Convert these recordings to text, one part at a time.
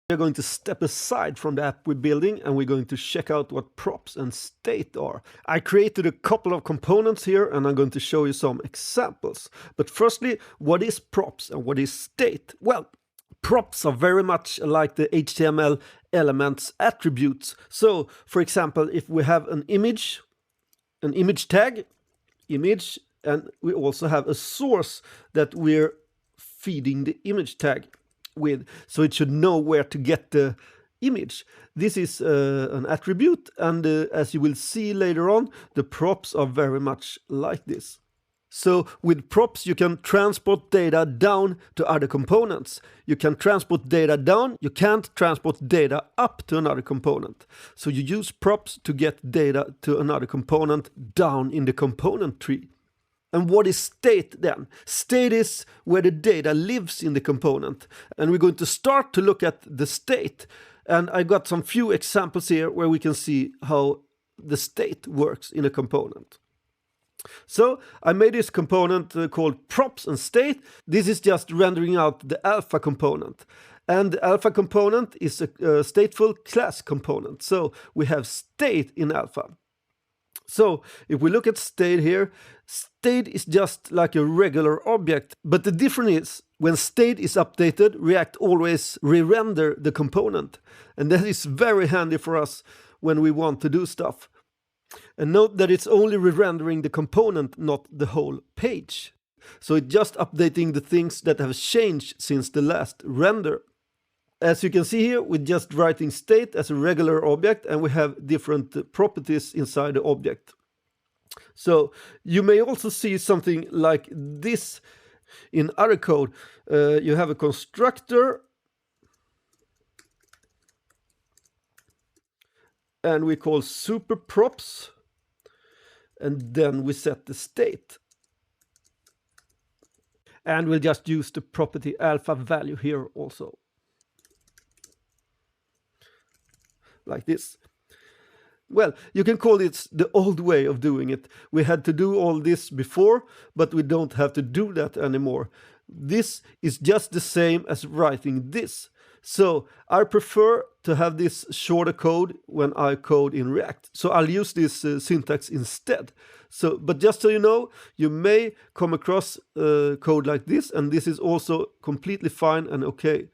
We're going to step aside from the app we're building and we're going to check out what props and state are. I created a couple of components here and I'm going to show you some examples. But firstly, what is props and what is state? Well, props are very much like the HTML elements attributes. So, for example, if we have an image tag, image, and we also have a source that we're feeding the image tag with, so it should know where to get the image. This is an attribute, and as you will see later on, the props are very much like this. So with props you can transport data down to other components. You can transport data down, you can't transport data up to another component. So you use props to get data to another component down in the component tree. And what is state then? State is where the data lives in the component. And we're going to start to look at the state. And I got some few examples here where we can see how the state works in a component. So I made this component called props and state. This is just rendering out the alpha component. And the alpha component is a stateful class component. So we have state in alpha. So if we look at state here, state is just like a regular object, but the difference is when state is updated, React always re-render the component. And that is very handy for us when we want to do stuff. And note that it's only re-rendering the component, not the whole page. So it's just updating the things that have changed since the last render. As you can see here, we're just writing state as a regular object and we have different properties inside the object. So you may also see something like this in other code. You have a constructor and we call super props and then we set the state. And we'll just use the property alpha value here also. Like this. Well, you can call it the old way of doing it. We had to do all this before, but we don't have to do that anymore. This is just the same as writing this. So I prefer to have this shorter code when I code in React. So I'll use this syntax instead. So, but just so you know, you may come across code like this, and this is also completely fine and okay.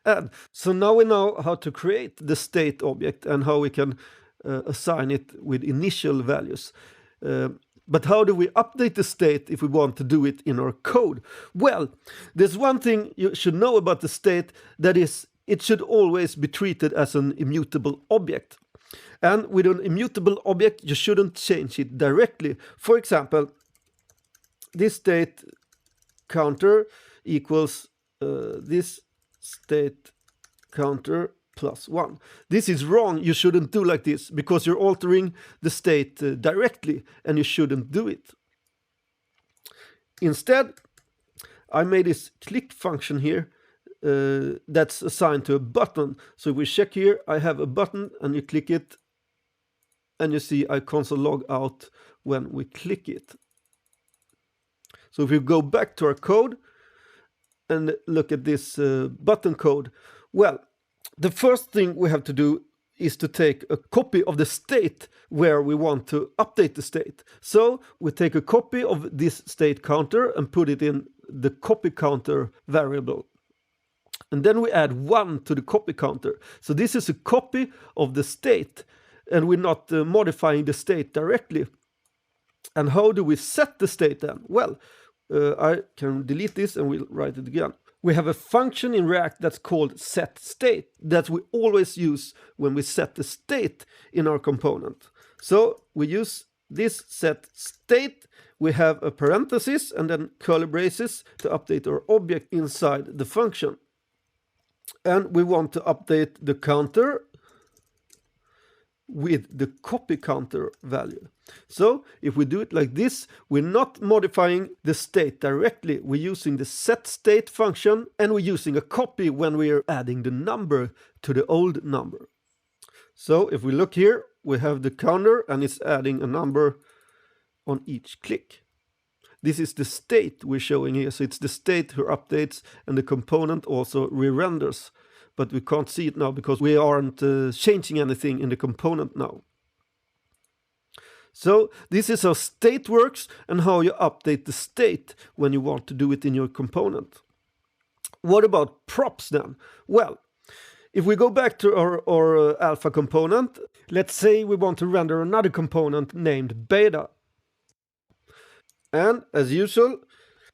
And so now we know how to create the state object and how we can assign it with initial values. But how do we update the state if we want to do it in our code? Well, there's one thing you should know about the state, that is, it should always be treated as an immutable object. And with an immutable object, you shouldn't change it directly. For example, this state counter equals this state counter plus 1. This is wrong. You shouldn't do like this because you're altering the state directly and you shouldn't do it. Instead, I made this click function here that's assigned to a button. So if we check here, I have a button and you click it and you see I console log out when we click it. So if we go back to our code and look at this button code, well, the first thing we have to do is to take a copy of the state where we want to update the state. So we take a copy of this state counter and put it in the copy counter variable. And then we add 1 to the copy counter. So this is a copy of the state and we're not modifying the state directly. And how do we set the state then? Well, I can delete this and we'll write it again. We have a function in React that's called setState that we always use when we set the state in our component. So we use this setState. We have a parenthesis and then curly braces to update our object inside the function. And we want to update the counter with the copy counter value. So if we do it like this, we're not modifying the state directly. We're using the setState function and we're using a copy when we're adding the number to the old number. So if we look here, we have the counter and it's adding a number on each click. This is the state we're showing here. So it's the state who updates and the component also re-renders. But we can't see it now because we aren't changing anything in the component now. So this is how state works and how you update the state when you want to do it in your component. What about props then? Well, if we go back to our alpha component, let's say we want to render another component named beta. And as usual,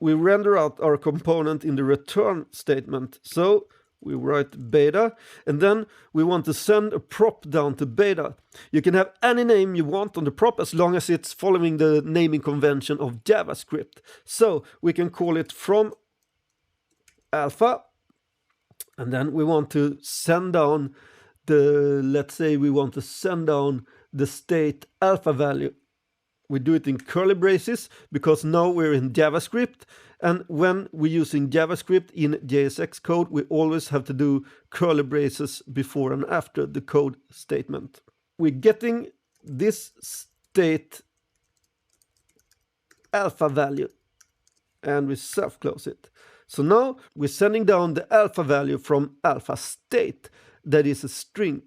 we render out our component in the return statement. So we write beta, and then we want to send a prop down to beta. You can have any name you want on the prop as long as it's following the naming convention of JavaScript. So we can call it from alpha, and then we want to send down let's say we want to send down the state alpha value. We do it in curly braces because now we're in JavaScript, and when we're using JavaScript in JSX code, we always have to do curly braces before and after the code statement. We're getting this state alpha value, and we self-close it. So now we're sending down the alpha value from alpha state, that is a string.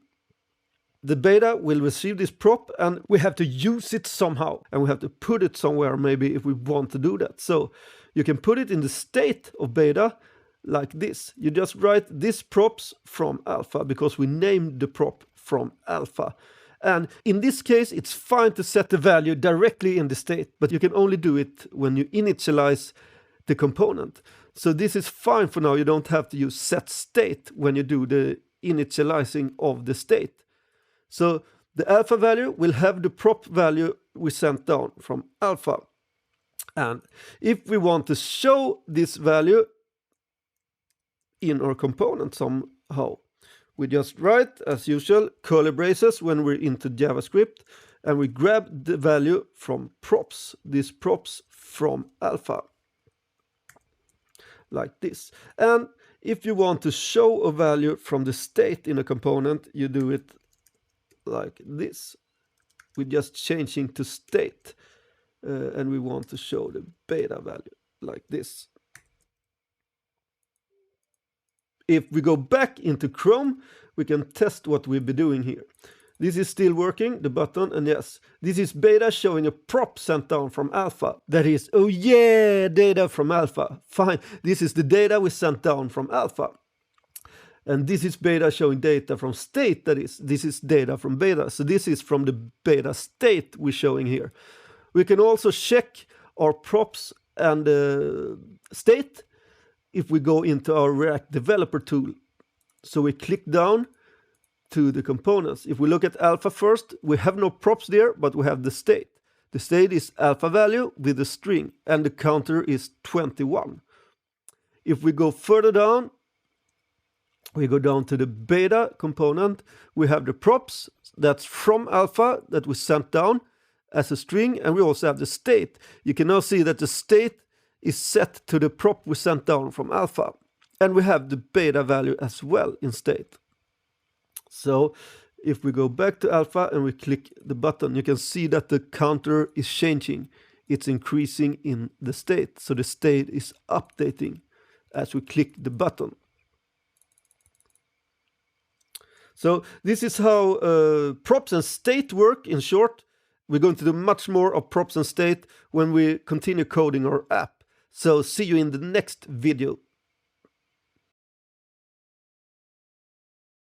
The beta will receive this prop, and we have to use it somehow, and we have to put it somewhere maybe if we want to do that. So you can put it in the state of beta like this. You just write this props from alpha because we named the prop from alpha. And in this case, it's fine to set the value directly in the state, but you can only do it when you initialize the component. So this is fine for now. You don't have to use set state when you do the initializing of the state. So the alpha value will have the prop value we sent down from alpha. And if we want to show this value in our component somehow, we just write, as usual, curly braces when we're into JavaScript, and we grab the value from props, these props from alpha, like this. And if you want to show a value from the state in a component, you do it like this. We're just changing to state, and we want to show the beta value like this. If we go back into Chrome, we can test what we'll be doing here. This is still working, the button, and yes, this is beta showing a prop sent down from alpha. That is, oh yeah, data from alpha. Fine, this is the data we sent down from alpha. And this is beta showing data from state, that is, this is data from beta. So this is from the beta state we're showing here. We can also check our props and state if we go into our React developer tool. So we click down to the components. If we look at alpha first, we have no props there, but we have the state. The state is alpha value with a string, and the counter is 21. If we go further down, we go down to the beta component. We have the props that's from alpha that we sent down as a string, and we also have the state. You can now see that the state is set to the prop we sent down from alpha, and we have the beta value as well in state. So if we go back to alpha and we click the button, you can see that the counter is changing. It's increasing in the state. So the state is updating as we click the button. So this is how props and state work in short. We're going to do much more of props and state when we continue coding our app. So see you in the next video.